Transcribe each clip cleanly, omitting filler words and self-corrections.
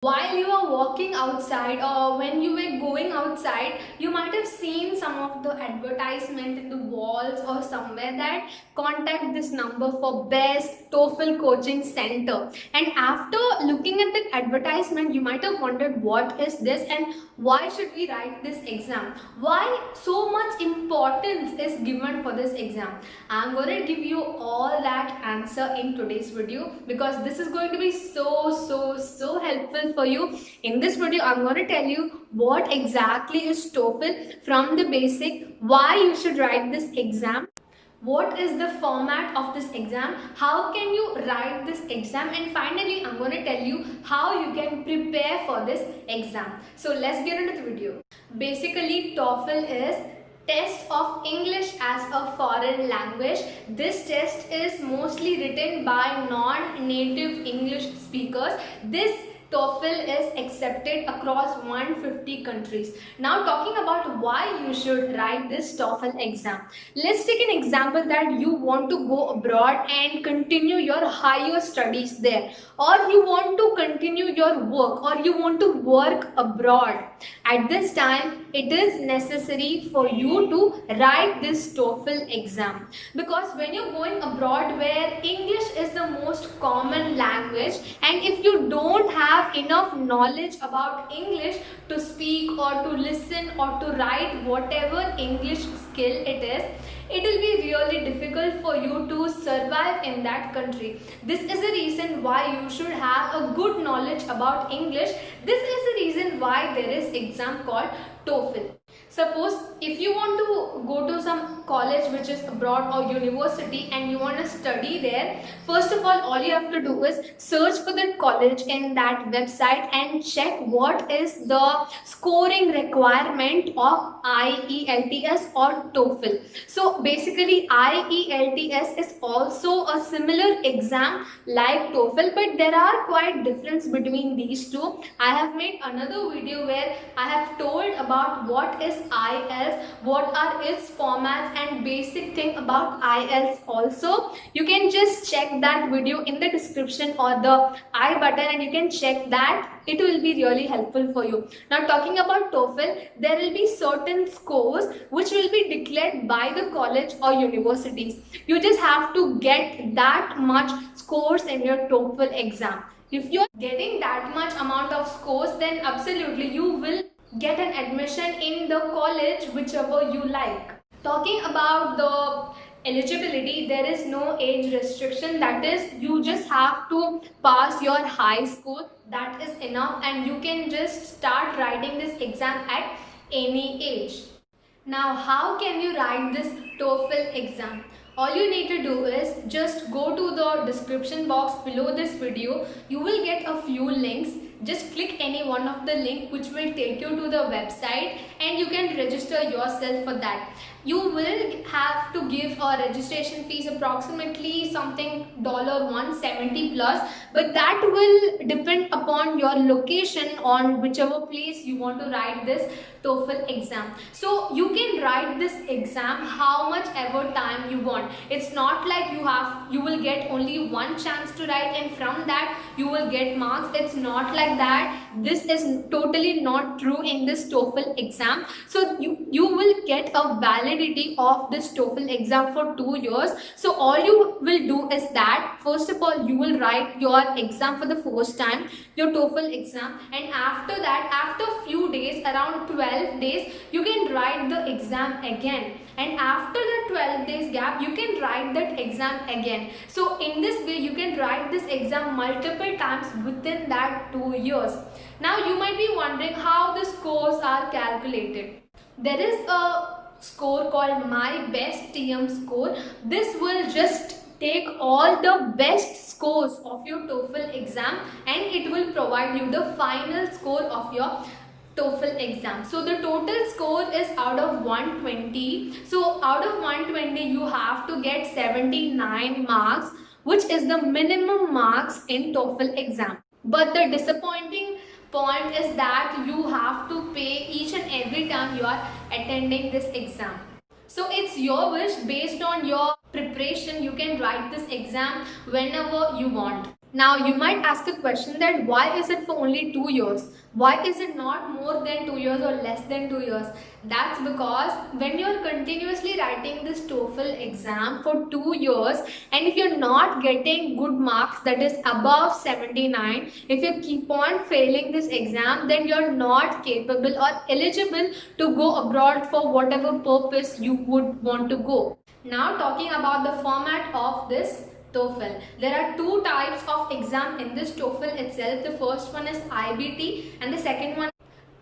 While you are walking outside or when you were going outside, you might have seen some of the advertisement in the walls or somewhere that contact this number for best TOEFL coaching center. And after looking at that advertisement, you might have wondered what is this and why should we write this exam? Why so much importance is given for this exam? I'm going to give you all that answer in today's video because this is going to be so helpful for you. In this video, I'm going to tell you what exactly is TOEFL from the basic, why you should write this exam, what is the format of this exam, how can you write this exam, and finally I'm going to tell you how you can prepare for this exam. So let's get into the video. Basically, TOEFL is test of English as a foreign language. This test is mostly written by non-native English speakers. This TOEFL is accepted across 150 countries. Now talking about why you should write this TOEFL exam. Let's take an example that you want to go abroad and continue your higher studies there, or you want to continue your work, or you want to work abroad. At this time, it is necessary for you to write this TOEFL exam, because when you're going abroad where English is the most common language, and if you don't have enough knowledge about English to speak or to listen or to write whatever English skill it is, it will be really difficult for you to survive in that country. This is the reason why you should have a good knowledge about English. This is the reason why there is exam called TOEFL. Suppose if you want to go to some college which is abroad or university and you want to study there, first of all you have to do is search for that college in that website and check what is the scoring requirement of IELTS or TOEFL. So basically IELTS is also a similar exam like TOEFL, but there are quite difference between these two. I have made another video where I have told about what is IELTS, what are its formats, and basic thing about IELTS also. You can just check that video in the description or the I button and you can check that. It will be really helpful for you. Now talking about TOEFL, there will be certain scores which will be declared by the college or universities. You just have to get that much scores in your TOEFL exam. If you are getting that much amount of scores, then absolutely you will get an admission in the college whichever you like. Talking about the eligibility, there is no age restriction. That is, you just have to pass your high school. That is enough, and you can just start writing this exam at any age. Now, how can you write this TOEFL exam? All you need to do is just go to the description box below this video. You will get a few links. Just click any one of the link which will take you to the website and you can register yourself for that. You will have to give a registration fees approximately something $170 plus, but that will depend upon your location on whichever place you want to write this TOEFL exam. So you can write this exam how much ever time you want. It's not like you will get only one chance to write and from that you will get marks. It's not like that. This is totally not true in this TOEFL exam. So you will get a validity of this TOEFL exam for 2 years. So all you will do is that first of all you will write your exam for the first time, your TOEFL exam, and after that, after few days, around 12 days, you can write the exam again, and after the 12 days gap you can write that exam again. So in this way you can write this exam multiple times within that 2 years. Now you might be wondering how the scores are calculated. There is a score called My Best TM score. This will just take all the best scores of your TOEFL exam and it will provide you the final score of your TOEFL exam. So the total score is out of 120. So out of 120 you have to get 79 marks, which is the minimum marks in TOEFL exam. But the disappointing point is that you have to pay each and every time you are attending this exam. So it's your wish. Based on your preparation, you can write this exam whenever you want. Now you might ask a question that why is it for only 2 years? Why is it not more than 2 years or less than 2 years? That's because when you're continuously writing this TOEFL exam for 2 years, and if you're not getting good marks, that is above 79, if you keep on failing this exam, then you're not capable or eligible to go abroad for whatever purpose you would want to go. Now talking about the format of this TOEFL. There are two types of exam in this TOEFL itself. The first one is IBT and the second one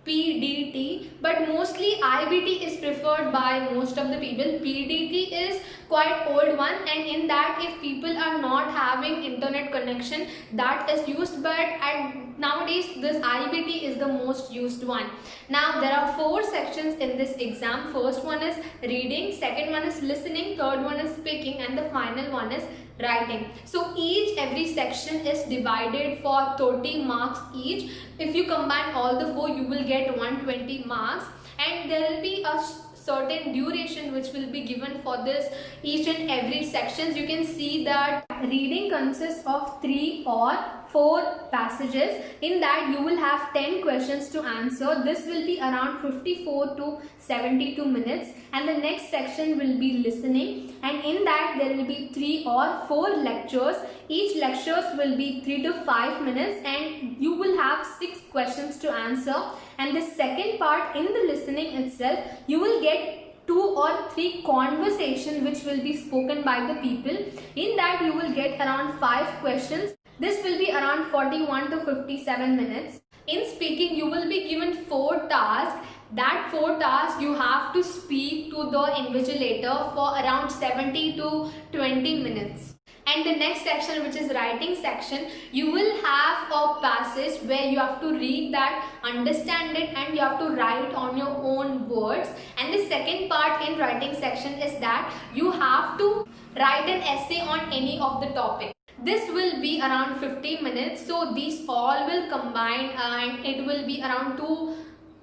PDT, but mostly IBT is preferred by most of the people. PDT is quite old one, and in that if people are not having internet connection, that is used, but nowadays this IBT is the most used one. Now there are 4 sections in this exam. First one is reading, second one is listening, third one is speaking, and the final one is writing. So every section is divided for 30 marks each. If you combine all the 4, you will get 120 marks, and there will be a certain duration which will be given for this each and every sections. You can see that reading consists of 3 or 4 passages. In that you will have 10 questions to answer. This will be around 54 to 72 minutes, and the next section will be listening, and in that there will be 3 or 4 lectures. Each lectures will be 3 to 5 minutes, and you will have 6 questions to answer. And the second part, in the listening itself, you will get 2 or 3 conversation which will be spoken by the people. In that you will get around 5 questions. This will be around 41 to 57 minutes. In speaking, you will be given 4 tasks. That 4 tasks you have to speak to the invigilator for around 70 to 20 minutes. And the next section, which is writing section, you will have a passage where you have to read that, understand it, and you have to write on your own words. And the second part in writing section is that you have to write an essay on any of the topic. This will be around 50 minutes. So these all will combine, and it will be around 2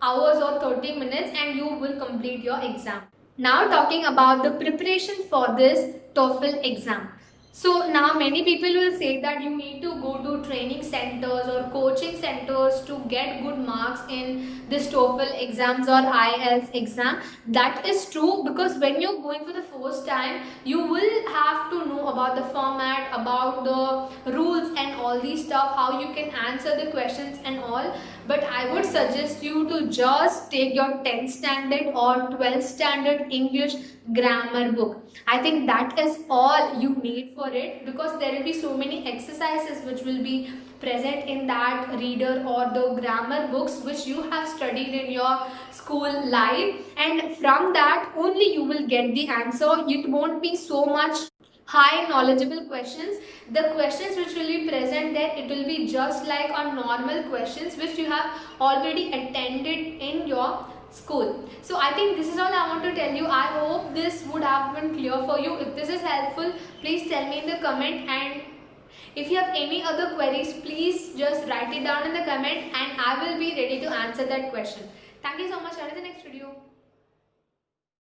hours or 30 minutes, and you will complete your exam. Now talking about the preparation for this TOEFL exam. So now many people will say that you need to go to training centers or coaching centers to get good marks in this TOEFL exams or IELTS exam. That is true, because when you're going for the first time, you will have to know about the format, about the rules and all these stuff, how you can answer the questions and all. But I would suggest you to just take your 10th standard or 12th standard English grammar book. I think that is all you need for it, because there will be so many exercises which will be present in that reader or the grammar books which you have studied in your school life, and from that only you will get the answer. It won't be so much high knowledgeable questions. The questions which will be present there, it will be just like a normal questions which you have already attended in your school. So I think this is all I want to tell you. I hope this would have been clear for you. If this is helpful, please tell me in the comment, and if you have any other queries, please just write it down in the comment and I will be ready to answer that question. Thank you so much. See you in the next video.